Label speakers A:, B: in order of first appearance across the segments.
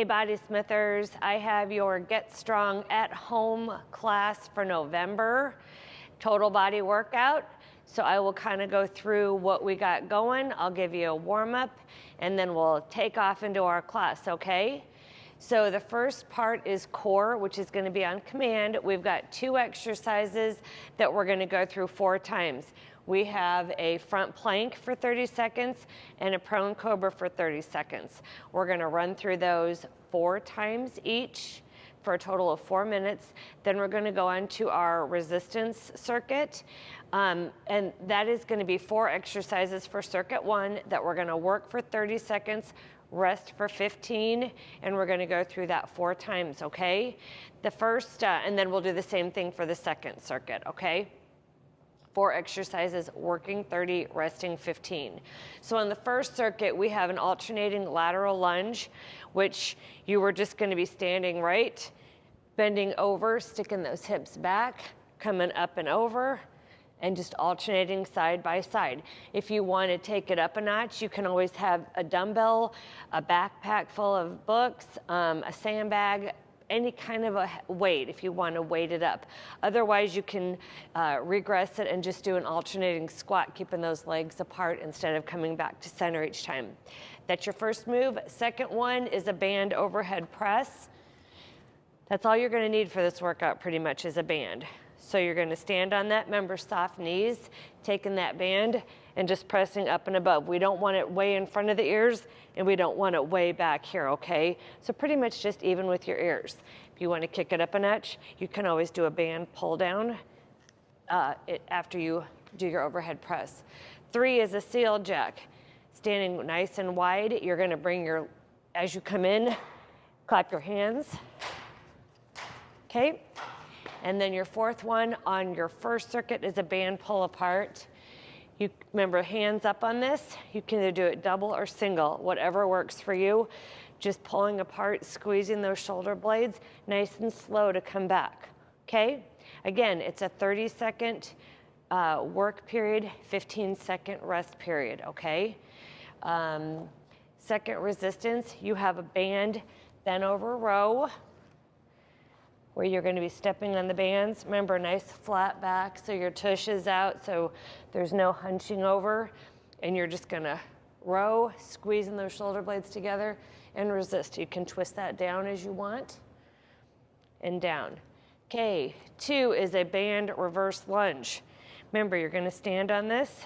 A: Hey Body Smithers, I have your Get Strong at Home class for November, total body workout. So I will kind of go through what we got going. I'll give you a warm up and then we'll take off into our class, okay? So the first part is core, which is going to be on command. We've got 2 exercises that we're going to go through 4 times. We have a front plank for 30 seconds and a prone cobra for 30 seconds. We're going to run through those 4 times each for a total of 4 minutes. Then we're going to go on to our resistance circuit. And that is going to be 4 exercises for circuit 1 that we're going to work for 30 seconds, rest for 15, and we're going to go through that 4 times, okay? The first, and then we'll do the same thing for the second circuit, okay? 4 exercises, working 30, resting 15. So on the first circuit, we have an alternating lateral lunge, which you were just going to be standing right, bending over, sticking those hips back, coming up and over, and just alternating side by side. If you want to take it up a notch, you can always have a dumbbell, a backpack full of books, a sandbag, any kind of a weight if you want to weight it up. Otherwise, you can regress it and just do an alternating squat, keeping those legs apart instead of coming back to center each time. That's your first move. Second one is a band overhead press. That's all you're going to need for this workout pretty much is a band. So you're going to stand on that, remember soft knees, taking that band and just pressing up and above. We don't want it way in front of the ears and we don't want it way back here, okay? So pretty much just even with your ears. If you want to kick it up a notch, you can always do a band pull down after you do your overhead press. 3 is a seal jack. Standing nice and wide, you're going to bring your, as you come in, clap your hands, okay? And then your 4th one on your first circuit is a band pull apart. You remember hands up on this. You can either do it double or single, whatever works for you. Just pulling apart, squeezing those shoulder blades, nice and slow to come back, okay? Again, it's a 30-second work period, 15-second rest period, okay? Second resistance, you have a band bent over row, where you're going to be stepping on the bands. Remember, nice flat back so your tush is out so there's no hunching over. And you're just going to row, squeezing those shoulder blades together and resist. You can twist that down as you want and down. Okay, 2 is a band reverse lunge. Remember, you're going to stand on this.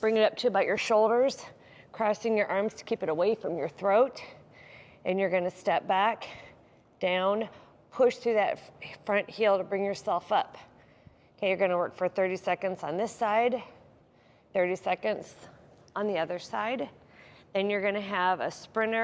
A: Bring it up to about your shoulders, crossing your arms to keep it away from your throat. And you're going to step back, down, push through that front heel to bring yourself up. Okay, you're going to work for 30 seconds on this side, 30 seconds on the other side. Then you're going to have a sprint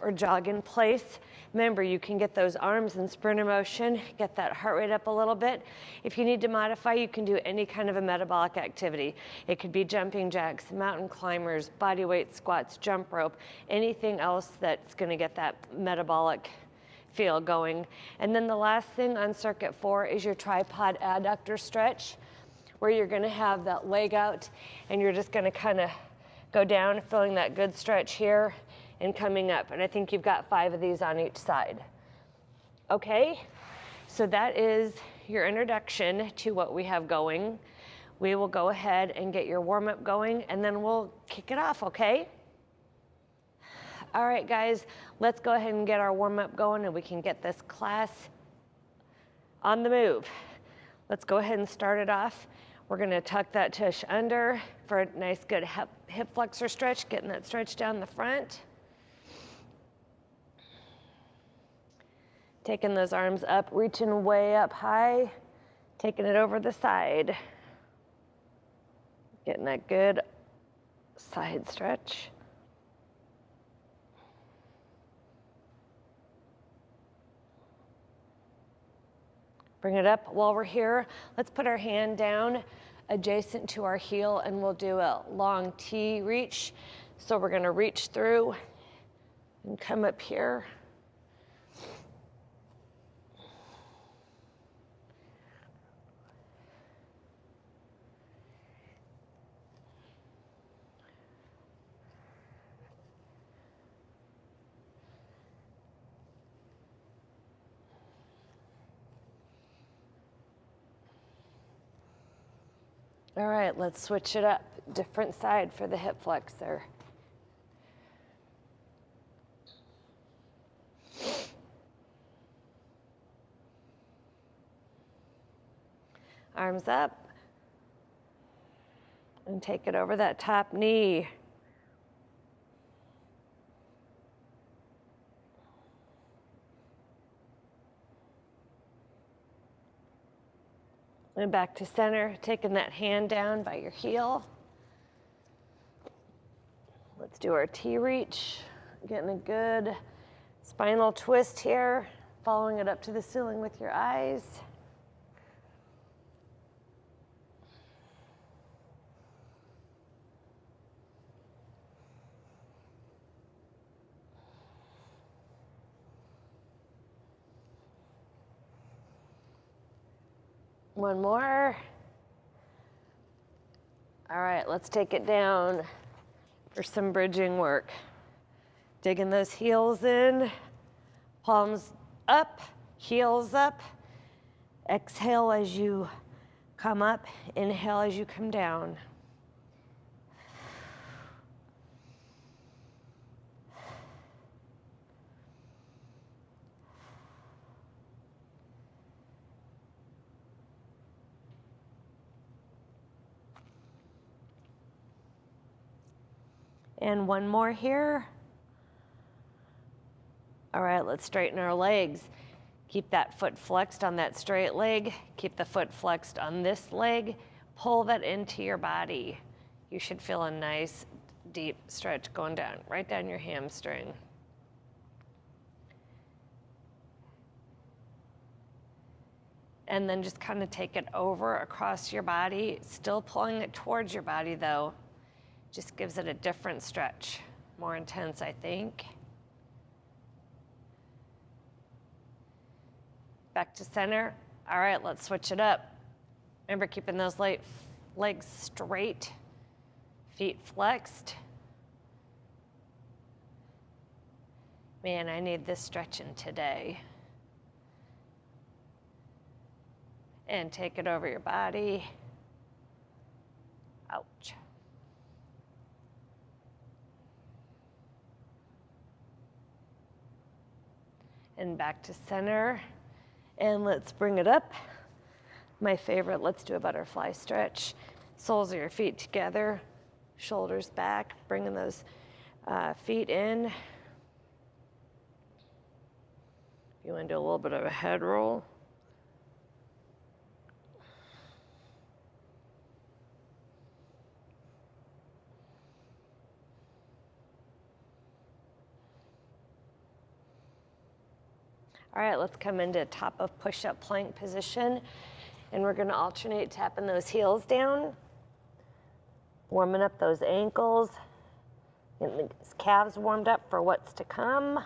A: or jog in place. Remember, you can get those arms in sprinter motion, get that heart rate up a little bit. If you need to modify, you can do any kind of a metabolic activity. It could be jumping jacks, mountain climbers, body weight squats, jump rope, anything else that's going to get that metabolic feel going. And then the last thing on circuit 4 is your tripod adductor stretch, where you're going to have that leg out and you're just going to kind of go down, feeling that good stretch here and coming up. And I think you've got 5 of these on each side. Okay, so that is your introduction to what we have going. We will go ahead and get your warm-up going and then we'll kick it off, okay? All right, guys, let's go ahead and get our warm-up going and we can get this class on the move. Let's go ahead and start it off. We're gonna tuck that tush under for a nice good hip flexor stretch, getting that stretch down the front. Taking those arms up, reaching way up high, taking it over the side. Getting that good side stretch. Bring it up. While we're here, let's put our hand down adjacent to our heel and we'll do a long T reach. So we're gonna reach through and come up here. All right, let's switch it up. Different side for the hip flexor. Arms up. And take it over that top knee. And back to center, taking that hand down by your heel. Let's do our T-reach. Getting a good spinal twist here, following it up to the ceiling with your eyes. One more. All right, let's take it down for some bridging work. Digging those heels in, palms up, heels up. Exhale as you come up, inhale as you come down. And one more here. All right, let's straighten our legs. Keep that foot flexed on that straight leg. Keep the foot flexed on this leg. Pull that into your body. You should feel a nice, deep stretch going down, right down your hamstring. And then just kind of take it over across your body, still pulling it towards your body though. Just gives it a different stretch, more intense, I think. Back to center. All right, let's switch it up. Remember keeping those legs straight, feet flexed. Man, I need this stretching today. And take it over your body. Ouch. And back to center. And let's bring it up. My favorite, let's do a butterfly stretch. Soles of your feet together, shoulders back, bringing those feet in. You want to do a little bit of a head roll. All right, let's come into top of push-up plank position, and we're gonna alternate tapping those heels down, warming up those ankles, getting the calves warmed up for what's to come.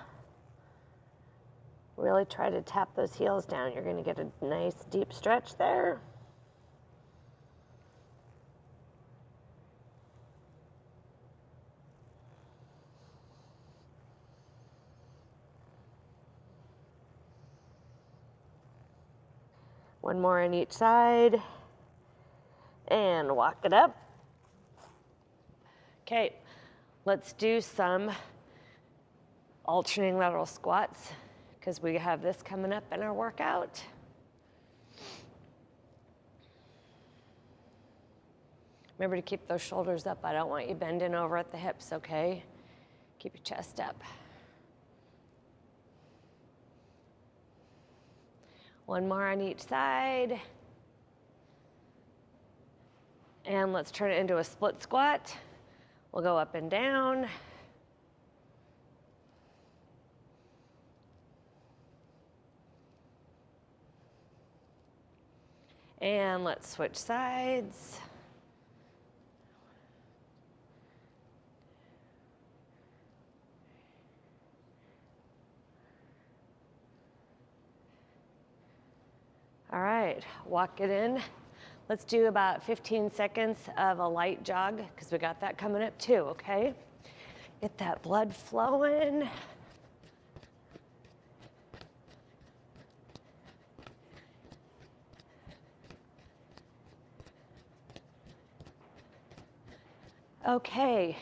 A: Really try to tap those heels down. You're gonna get a nice deep stretch there. One more on each side, and walk it up. Okay, let's do some alternating lateral squats because we have this coming up in our workout. Remember to keep those shoulders up. I don't want you bending over at the hips, okay? Keep your chest up. One more on each side. And let's turn it into a split squat. We'll go up and down. And let's switch sides. All right, walk it in. Let's do about 15 seconds of a light jog because we got that coming up too, okay? Get that blood flowing. Okay,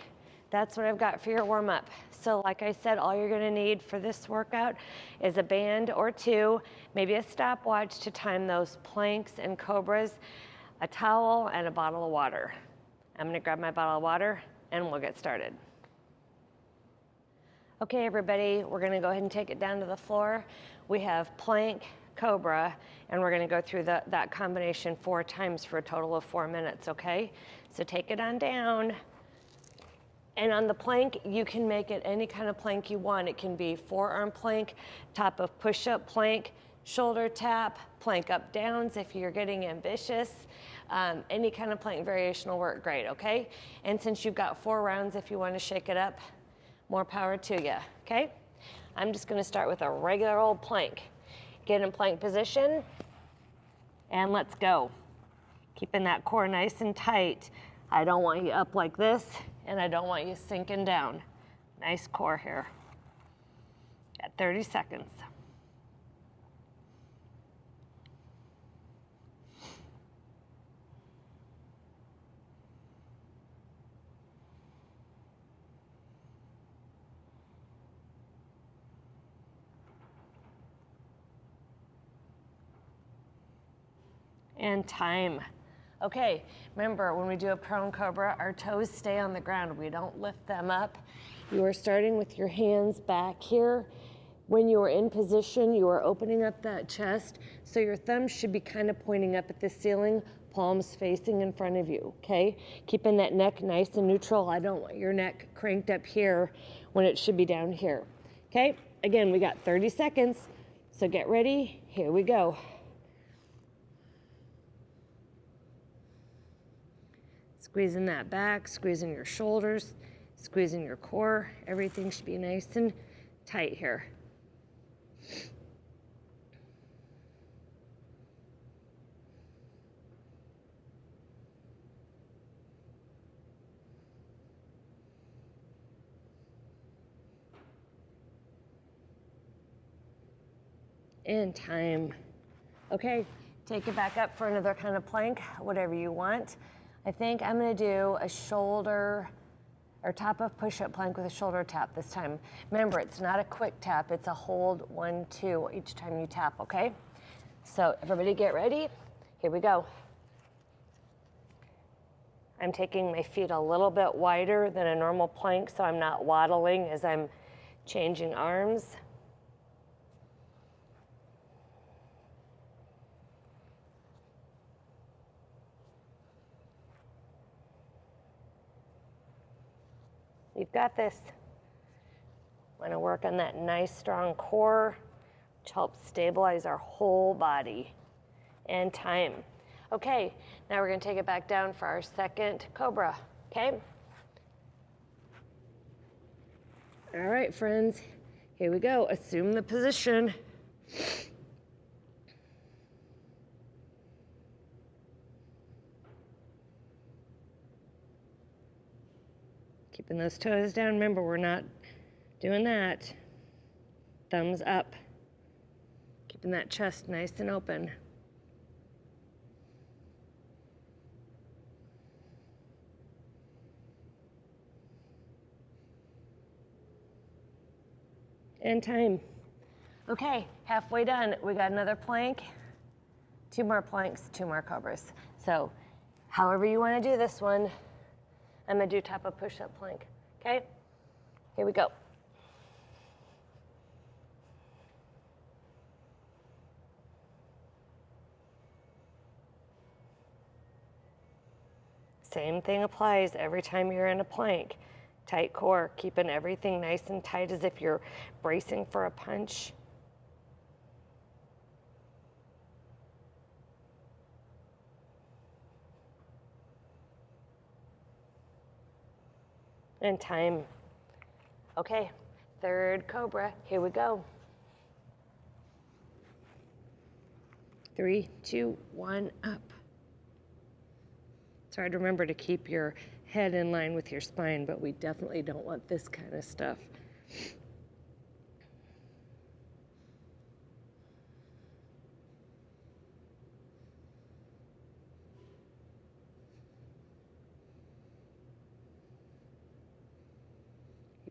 A: that's what I've got for your warm up. So like I said, all you're gonna need for this workout is a band or two, maybe a stopwatch to time those planks and cobras, a towel, and a bottle of water. I'm gonna grab my bottle of water and we'll get started. Okay, everybody, we're gonna go ahead and take it down to the floor. We have plank, cobra, and we're gonna go through that combination 4 times for a total of 4 minutes, okay? So take it on down. And on the plank, you can make it any kind of plank you want. It can be forearm plank, top of push-up plank, shoulder tap, plank up downs if you're getting ambitious. Any kind of plank variation will work great, okay? And since you've got 4 rounds, if you want to shake it up, more power to you, okay? I'm just gonna start with a regular old plank. Get in plank position, and let's go. Keeping that core nice and tight. I don't want you up like this, and I don't want you sinking down. Nice core here. Got 30 seconds. And time. Okay, remember when we do a prone cobra, our toes stay on the ground. We don't lift them up. You are starting with your hands back here. When you are in position, you are opening up that chest. So your thumbs should be kind of pointing up at the ceiling, palms facing in front of you, okay? Keeping that neck nice and neutral. I don't want your neck cranked up here when it should be down here, okay? Again, we got 30 seconds, so get ready. Here we go. Squeezing that back, squeezing your shoulders, squeezing your core. Everything should be nice and tight here. And time. Okay, take it back up for another kind of plank, whatever you want. I think I'm gonna do a shoulder or top of push-up plank with a shoulder tap this time. Remember, it's not a quick tap, it's a hold 1, 2 each time you tap, okay? So everybody get ready. Here we go. I'm taking my feet a little bit wider than a normal plank so I'm not waddling as I'm changing arms. You've got this. Want to work on that nice strong core, which helps stabilize our whole body. And time. Okay, now we're going to take it back down for our second cobra, okay? All right, friends, here we go. Assume the position. Keeping those toes down. Remember, we're not doing that. Thumbs up. Keeping that chest nice and open. And time. Okay, halfway done. We got another plank, 2 more planks, 2 more cobras. So however you want to do this one, I'm gonna do top of push-up plank, okay? Here we go. Same thing applies every time you're in a plank. Tight core, keeping everything nice and tight as if you're bracing for a punch. And time. Okay, third cobra, here we go. 3, 2, 1, up. It's hard to remember to keep your head in line with your spine, but we definitely don't want this kind of stuff.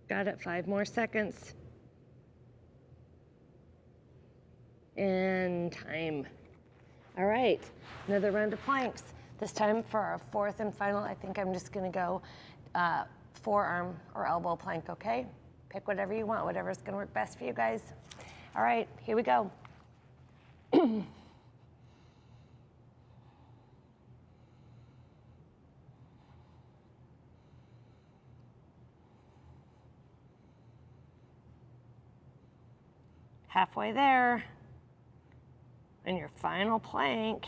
A: Got it, 5 more seconds. And time. All right, another round of planks. This time for our 4th and final, I think I'm just gonna go forearm or elbow plank, okay? Pick whatever you want, whatever's gonna work best for you guys. All right, here we go. Halfway there, and your final plank.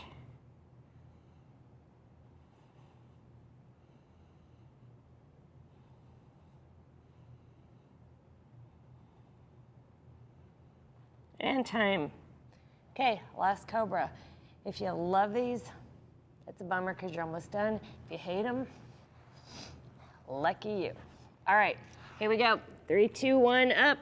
A: And time. Okay, last cobra. If you love these, it's a bummer because you're almost done. If you hate them, lucky you. All right, here we go. 3, 2, 1, up.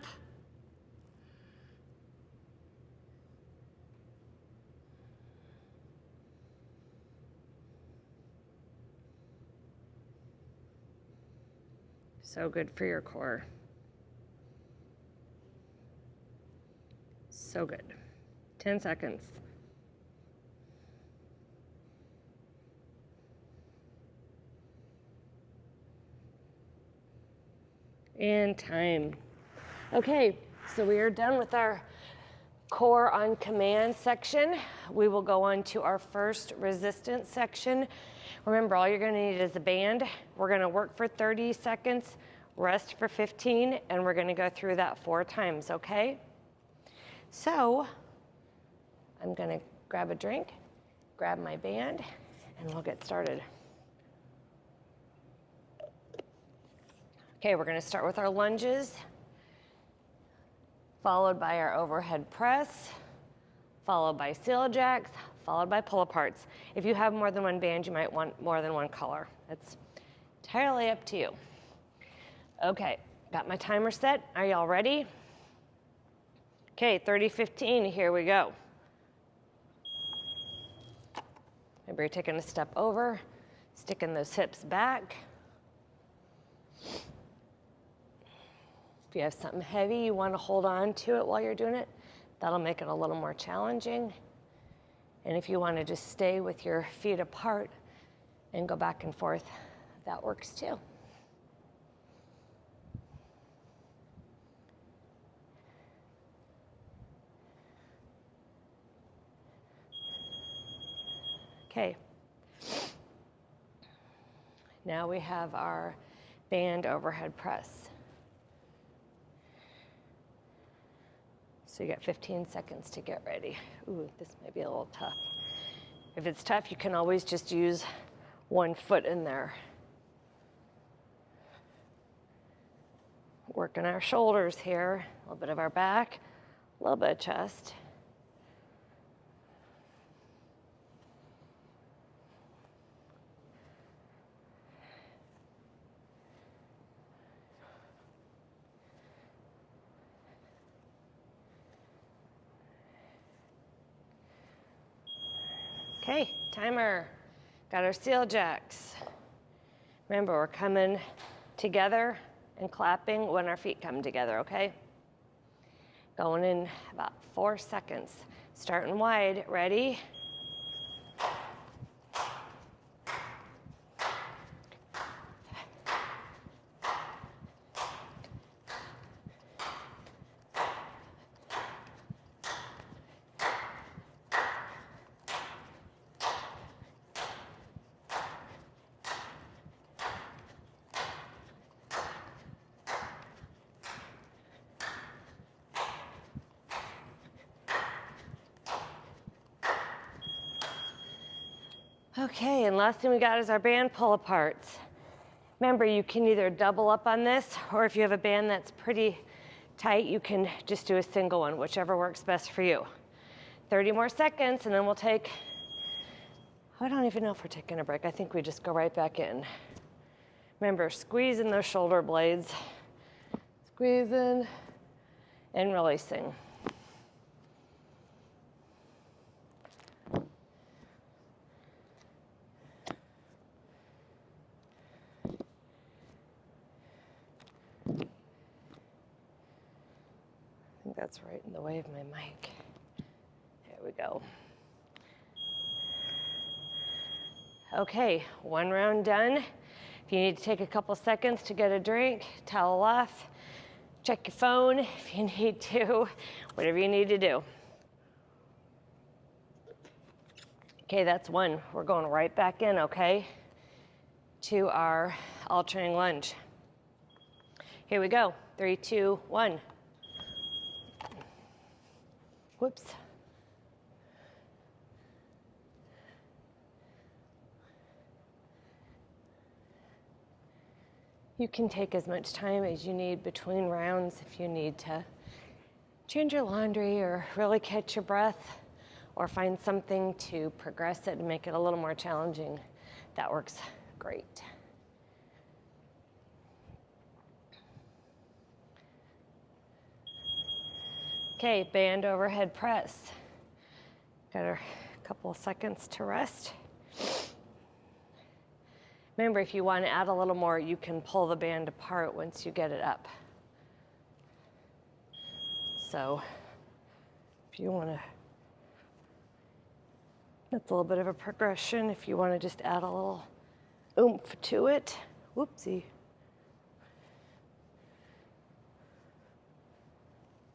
A: So good for your core. So good. 10 seconds. And time. Okay, so we are done with our core on command section. We will go on to our first resistance section. Remember, all you're gonna need is a band. We're gonna work for 30 seconds, rest for 15, and we're gonna go through that 4 times, okay? So, I'm gonna grab a drink, grab my band, and we'll get started. Okay, we're gonna start with our lunges, followed by our overhead press, followed by seal jacks, followed by pull-aparts. If you have more than one band, you might want more than one color. It's entirely up to you. Okay, got my timer set. Are y'all ready? Okay, 30, 15, here we go. Maybe you're taking a step over, sticking those hips back. If you have something heavy, you want to hold on to it while you're doing it. That'll make it a little more challenging. And if you want to just stay with your feet apart and go back and forth, that works too. Okay. Now we have our band overhead press. So you got 15 seconds to get ready. Ooh, this may be a little tough. If it's tough, you can always just use one foot in there. Working our shoulders here, a little bit of our back, a little bit of chest. Okay, timer. Got our seal jacks. Remember, we're coming together and clapping when our feet come together, okay? Going in about 4 seconds. Starting wide, ready? Okay, and last thing we got is our band pull-aparts. Remember, you can either double up on this, or if you have a band that's pretty tight, you can just do a single one, whichever works best for you. 30 more seconds, and then we'll take, I don't even know if we're taking a break. I think we just go right back in. Remember, squeezing those shoulder blades. Squeezing and releasing. think that's right in the way of my mic. There we go. Okay, one round done. If you need to take a couple seconds to get a drink, towel off, check your phone if you need to, whatever you need to do. Okay, that's one. We're going right back in, okay, to our alternating lunge. Here we go. 3, 2, 1. Whoops. You can take as much time as you need between rounds if you need to change your laundry or really catch your breath or find something to progress it and make it a little more challenging. That works great. Okay, band overhead press. Got a couple of seconds to rest. Remember, if you want to add a little more, you can pull the band apart once you get it up. So if you want to, that's a little bit of a progression. If you want to just add a little oomph to it. Whoopsie.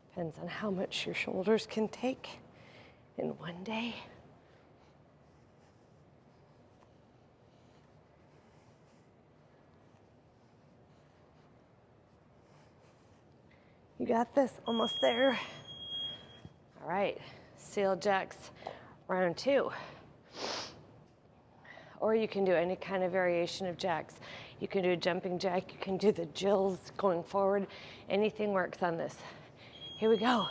A: Depends on how much your shoulders can take in one day. You got this, almost there. All right, seal jacks, round 2. Or you can do any kind of variation of jacks. You can do a jumping jack, you can do the jills going forward. Anything works on this. Here we go.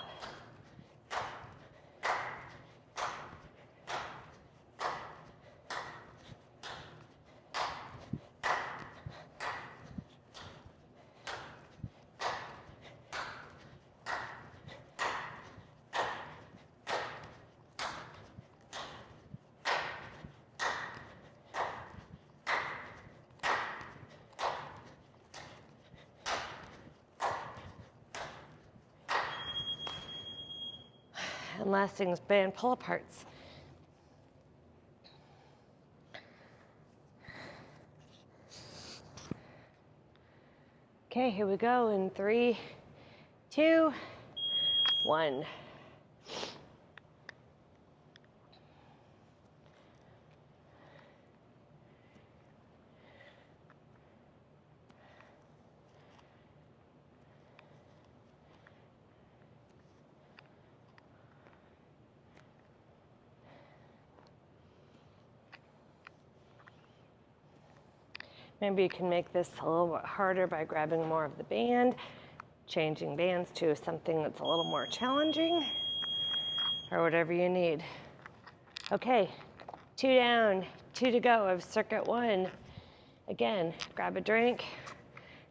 A: And last thing is band pull aparts. Okay, here we go in 3, 2, 1. Maybe you can make this a little bit harder by grabbing more of the band, changing bands to something that's a little more challenging, or whatever you need. Okay, 2 down, 2 to go of circuit 1. Again, grab a drink,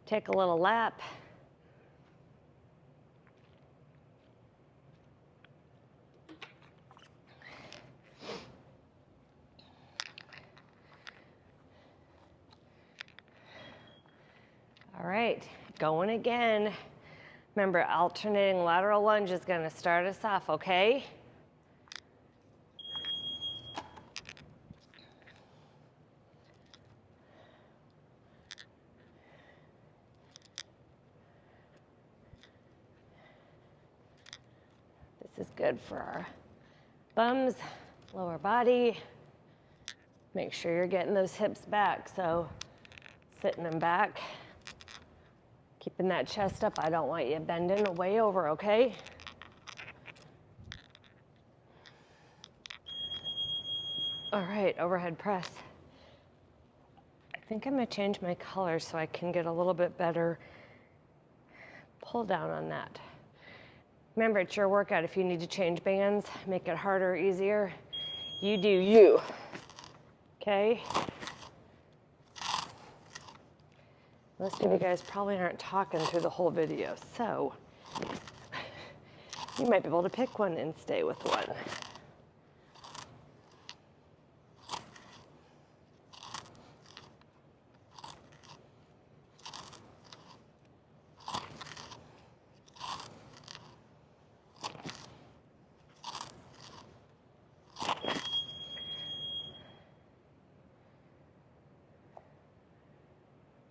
A: take a little lap. All right, going again. Remember, alternating lateral lunge is going to start us off, okay? This is good for our bums, lower body. Make sure you're getting those hips back, so sitting them back. Keeping that chest up. I don't want you bending way over, okay? All right, overhead press. I think I'm gonna change my color so I can get a little bit better pull down on that. Remember, it's your workout. If you need to change bands, make it harder or easier, you do you, okay? Most of you guys probably aren't talking through the whole video, so you might be able to pick one and stay with one.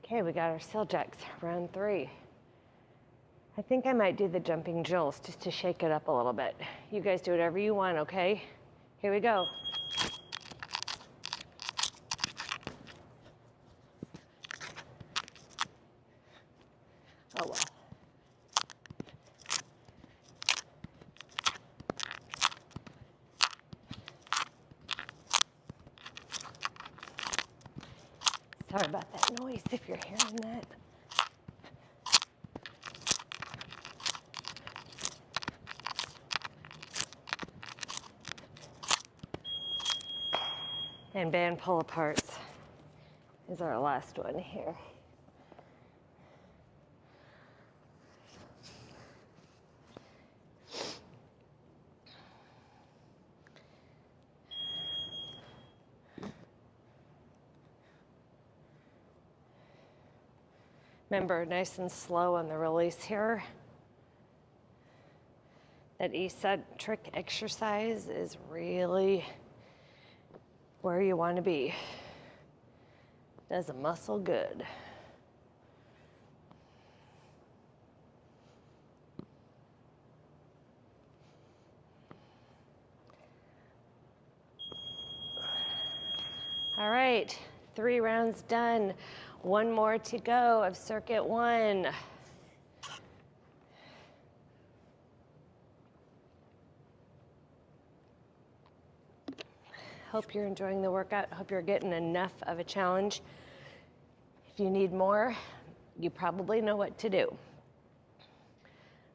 A: Okay, we got our seal jacks, round 3. I think I might do the jumping jills just to shake it up a little bit. You guys do whatever you want, okay? Here we go. Oh well. Sorry about that noise if you're hearing that. And band pull aparts is our last one here. Remember, nice and slow on the release here. That eccentric exercise is really where you want to be. Does a muscle good. All right, 3 rounds done. 1 more to go of circuit 1. Hope you're enjoying the workout. Hope you're getting enough of a challenge. If you need more, you probably know what to do.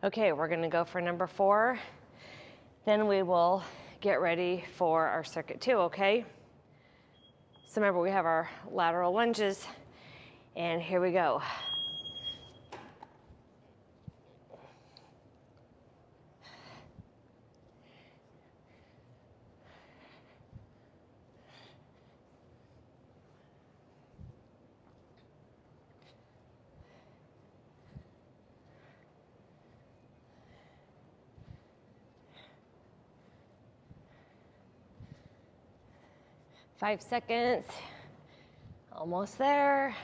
A: Okay, we're gonna go for number 4. Then we will get ready for our circuit 2, okay? So remember, we have our lateral lunges, and here we go. Five seconds, almost there.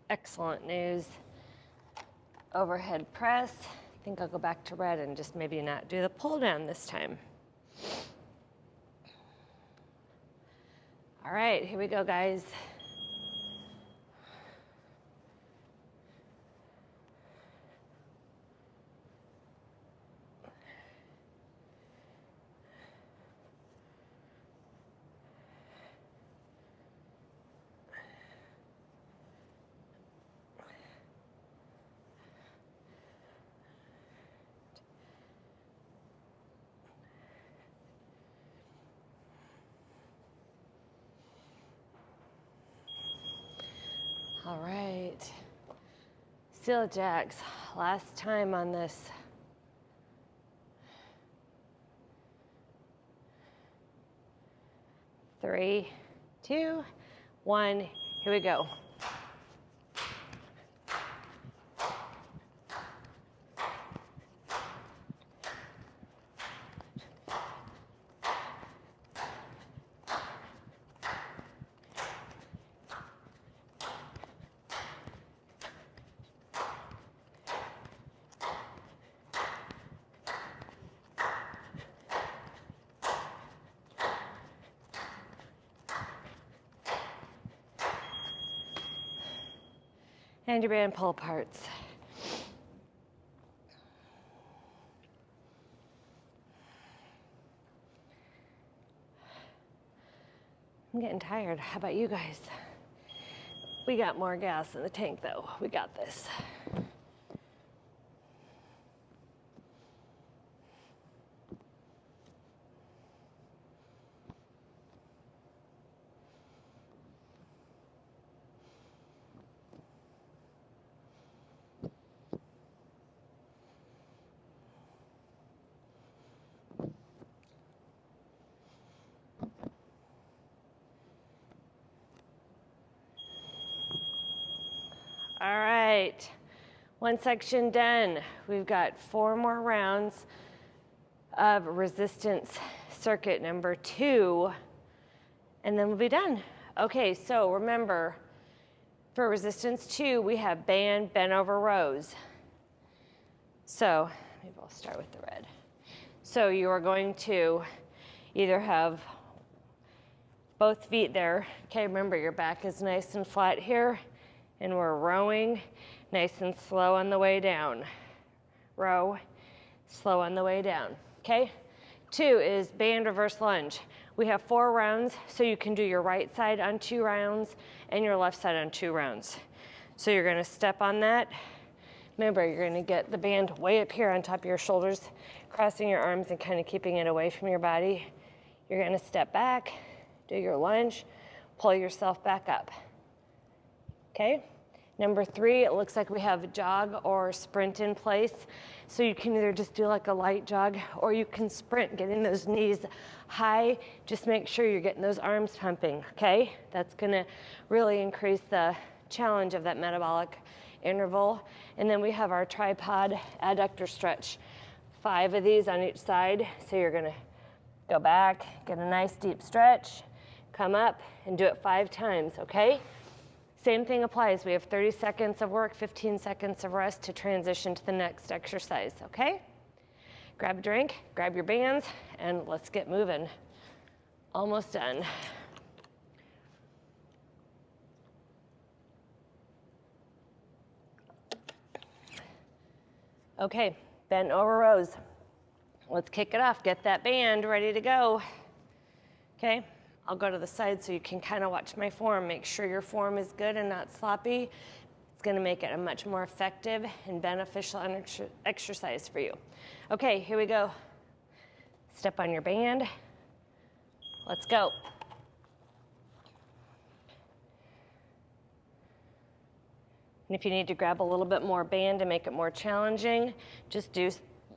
A: Excellent news. Overhead press. I think I'll go back to red and just maybe not do the pull down this time. All right, here we go, guys. All right, seal jacks, last time on this. Three, 2, 1, here we go. And your band pull aparts. I'm getting tired. How about you guys? We got more gas in the tank though. We got this. All right, 1 section done. We've got 4 more rounds of resistance circuit number 2, and then we'll be done. Okay, so remember, for resistance 2, we have band bent over rows. So maybe I'll start with the red. So you are going to either have both feet there. Okay, remember your back is nice and flat here, and we're rowing nice and slow on the way down. Row, slow on the way down, okay? 2 is band reverse lunge. We have 4 rounds, so you can do your right side on 2 rounds and your left side on 2 rounds. So you're gonna step on that. Remember, you're gonna get the band way up here on top of your shoulders, crossing your arms and kind of keeping it away from your body. You're gonna step back, do your lunge, pull yourself back up, okay? Number 3, it looks like we have jog or sprint in place. So you can either just do like a light jog or you can sprint, getting those knees high. Just make sure you're getting those arms pumping, okay? That's gonna really increase the challenge of that metabolic interval. And then we have our tripod adductor stretch. 5 of these on each side. So you're gonna go back, get a nice deep stretch, come up and do it 5 times, okay? Same thing applies. We have 30 seconds of work, 15 seconds of rest to transition to the next exercise, okay? Grab a drink, grab your bands, and let's get moving. Almost done. Okay, bent over rows. Let's kick it off. Get that band ready to go. Okay, I'll go to the side so you can kind of watch my form. Make sure your form is good and not sloppy. It's gonna make it a much more effective and beneficial exercise for you. Okay, here we go. Step on your band. Let's go. And if you need to grab a little bit more band to make it more challenging, just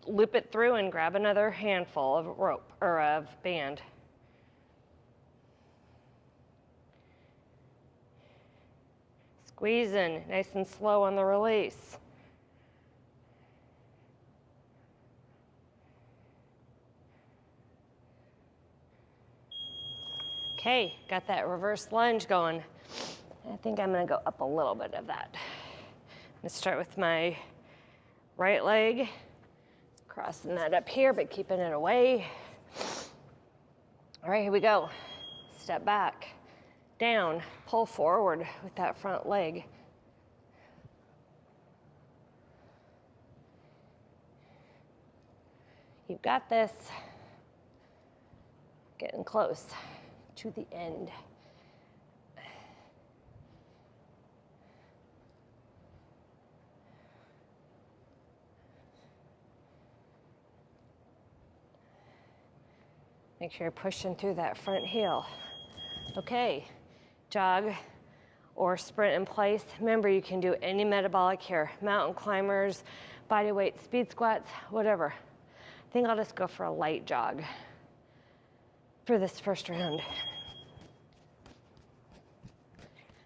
A: loop it through and grab another handful of rope or of band. Squeezing, nice and slow on the release. Okay, got that reverse lunge going. I think I'm gonna go up a little bit of that. I'm gonna start with my right leg, crossing that up here, but keeping it away. All right, here we go. Step back, down, pull forward with that front leg. You've got this. Getting close to the end. Make sure you're pushing through that front heel. Okay, jog or sprint in place. Remember, you can do any metabolic here. Mountain climbers, body weight, speed squats, whatever. I think I'll just go for a light jog for this first round.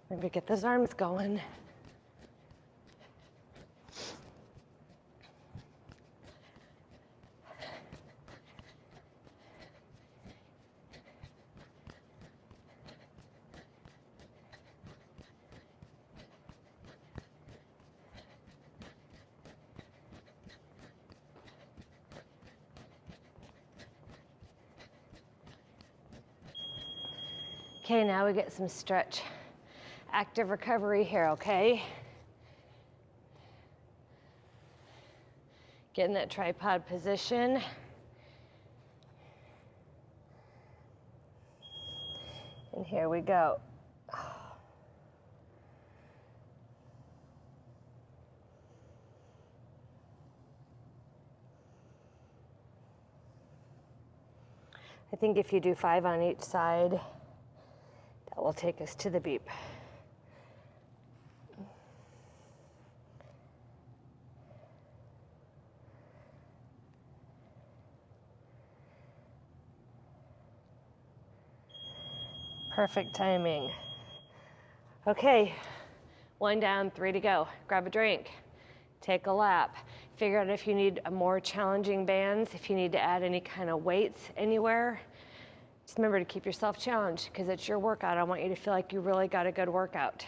A: Maybe get those arms going. Okay, now we get some stretch. Active recovery here, okay? Get in that tripod position. And here we go. I think if you do 5 on each side, that will take us to the beep. Perfect timing. Okay, 1 down, 3 to go. Grab a drink, take a lap. Figure out if you need a more challenging bands, if you need to add any kind of weights anywhere. Just remember to keep yourself challenged because it's your workout. I want you to feel like you really got a good workout.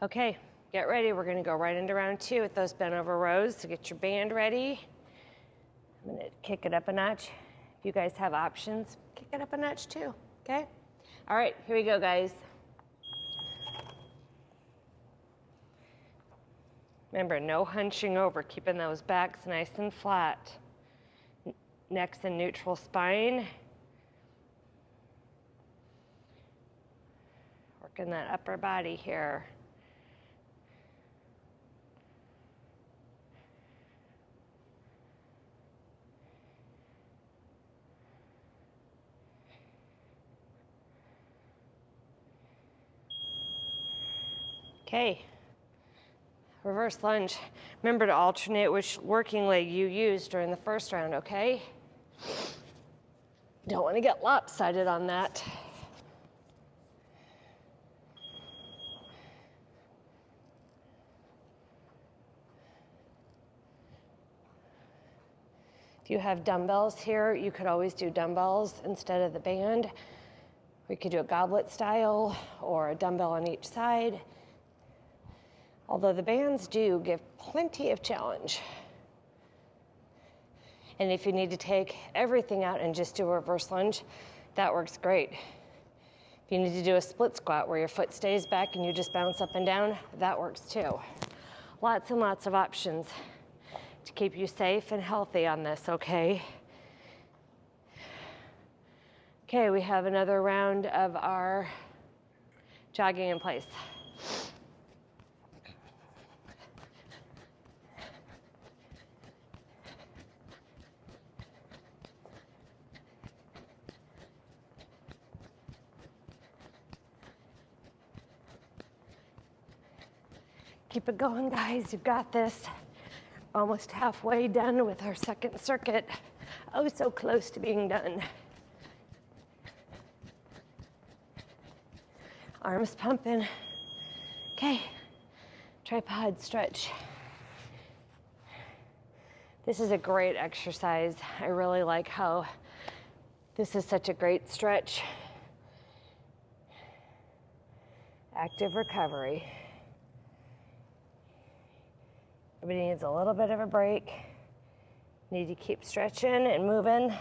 A: Okay, get ready. We're gonna go right into round 2 with those bent over rows. So get your band ready. I'm gonna kick it up a notch. If you guys have options, kick it up a notch too, okay? All right, here we go, guys. Remember, no hunching over, keeping those backs nice and flat. Neck's in neutral spine. Working that upper body here. Okay, reverse lunge. Remember to alternate which working leg you use during the first round, okay? Don't want to get lopsided on that. If you have dumbbells here, you could always do dumbbells instead of the band. We could do a goblet style or a dumbbell on each side. Although the bands do give plenty of challenge. And if you need to take everything out and just do a reverse lunge, that works great. If you need to do a split squat where your foot stays back and you just bounce up and down, that works too. Lots and lots of options to keep you safe and healthy on this, okay? Okay, we have another round of our jogging in place. Keep it going, guys. You've got this. Almost halfway done with our second circuit. Oh, so close to being done. Arms pumping. Okay, tripod stretch. This is a great exercise. I really like how this is such a great stretch. Active recovery. Everybody needs a little bit of a break. Need to keep stretching and moving.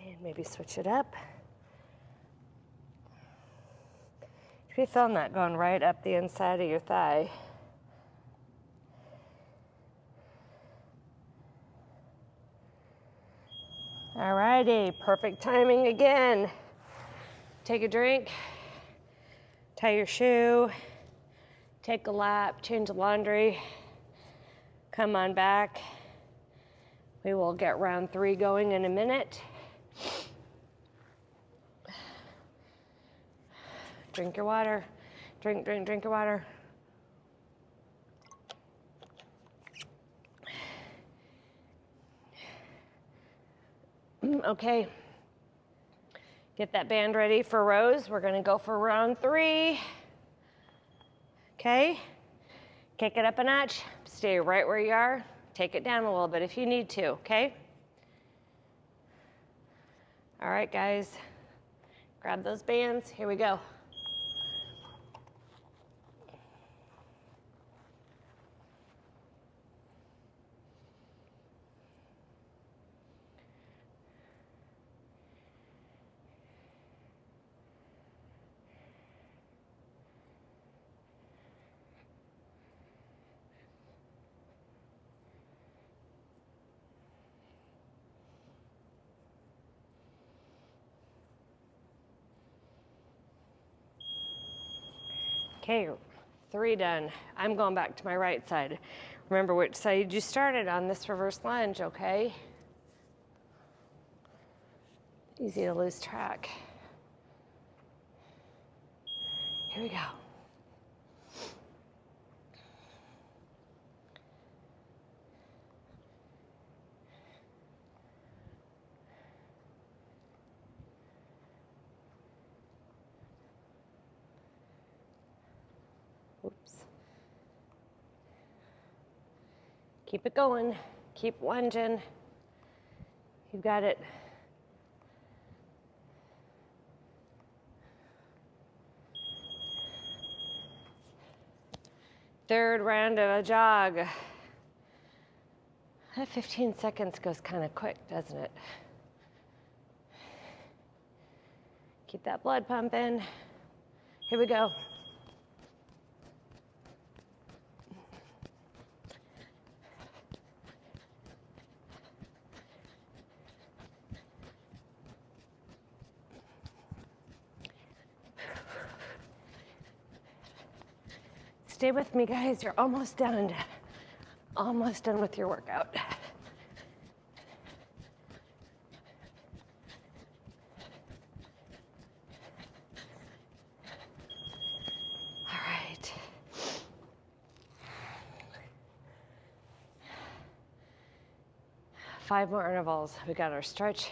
A: And maybe switch it up. If you're feeling that going right up the inside of your thigh. All righty, perfect timing again. Take a drink, tie your shoe, take a lap, change the laundry, come on back. We will get round 3 going in a minute. Drink your water, drink your water. Okay. Get that band ready for rows. We're gonna go for round 3. Okay, kick it up a notch. Stay right where you are. Take it down a little bit if you need to, okay? All right, guys, grab those bands. Here we go. Okay, 3 done. I'm going back to my right side. Remember which side you started on this reverse lunge, okay? Easy to lose track. Here we go. Oops. Keep it going. Keep lunging. You've got it. Third round of a jog. That 15 seconds goes kind of quick, doesn't it? Keep that blood pumping. Here we go. Stay with me, guys. You're almost done. Almost done with your workout. All right. Five more intervals. We got our stretch.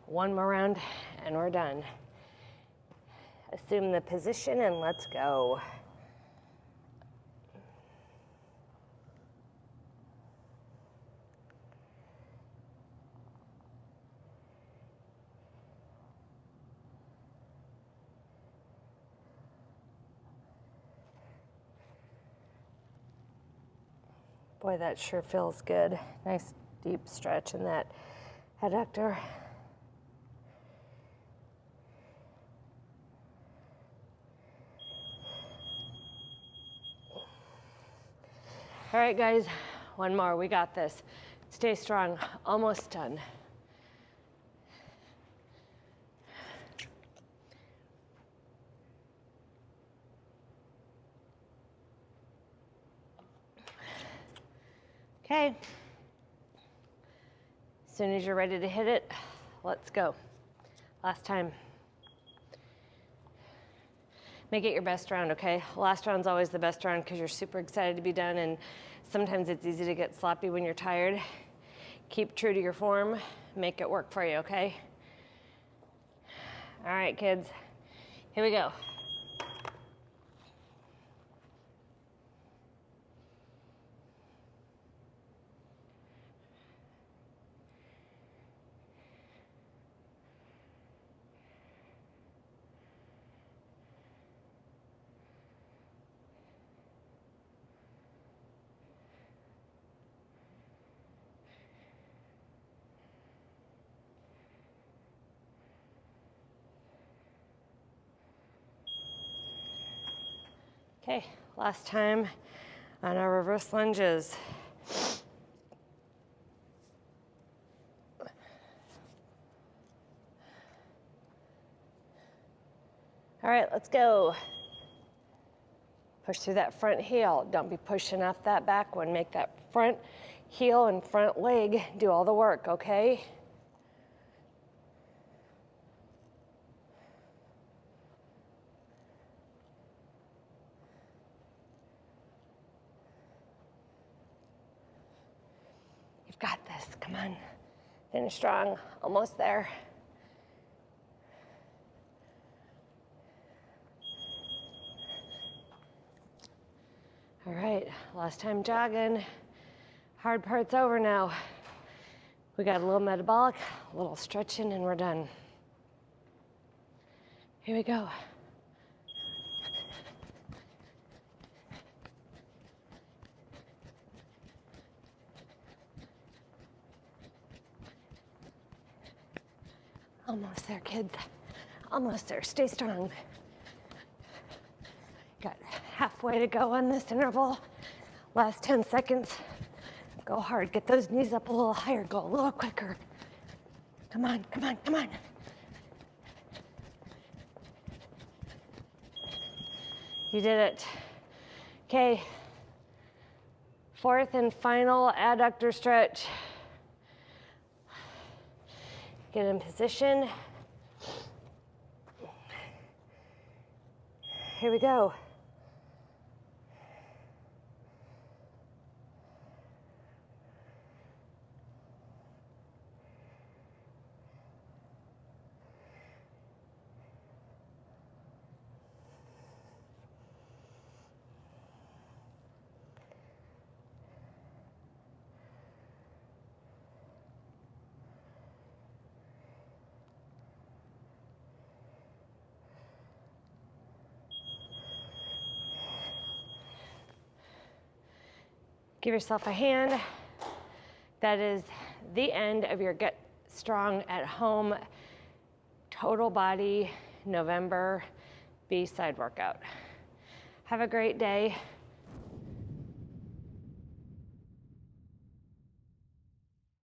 A: One more round, and we're done. Assume the position, and let's go. Boy, that sure feels good. Nice deep stretch in that adductor. All right, guys, one more. We got this. Stay strong. Almost done. Okay. As soon as you're ready to hit it, let's go. Last time. Make it your best round, okay? Last round's always the best round because you're super excited to be done, and sometimes it's easy to get sloppy when you're tired. Keep true to your form. Make it work for you, okay? All right, kids. Here we go. Okay, last time on our reverse lunges. All right, let's go. Push through that front heel. Don't be pushing off that back one. Make that front heel and front leg do all the work, okay? You've got this, come on. Finish strong, almost there. All right, last time jogging. Hard part's over now. We got a little metabolic, a little stretching, and we're done. Here we go. Almost there, kids. Almost there. Stay strong. Got halfway to go on this interval. Last 10 seconds. Go hard. Get those knees up a little higher. Go a little quicker. Come on, come on, come on. You did it. Okay. Fourth and final adductor stretch. Get in position. Here we go. Give yourself a hand. That is the end of your Get Strong at Home Total Body November B-side workout. Have a great day.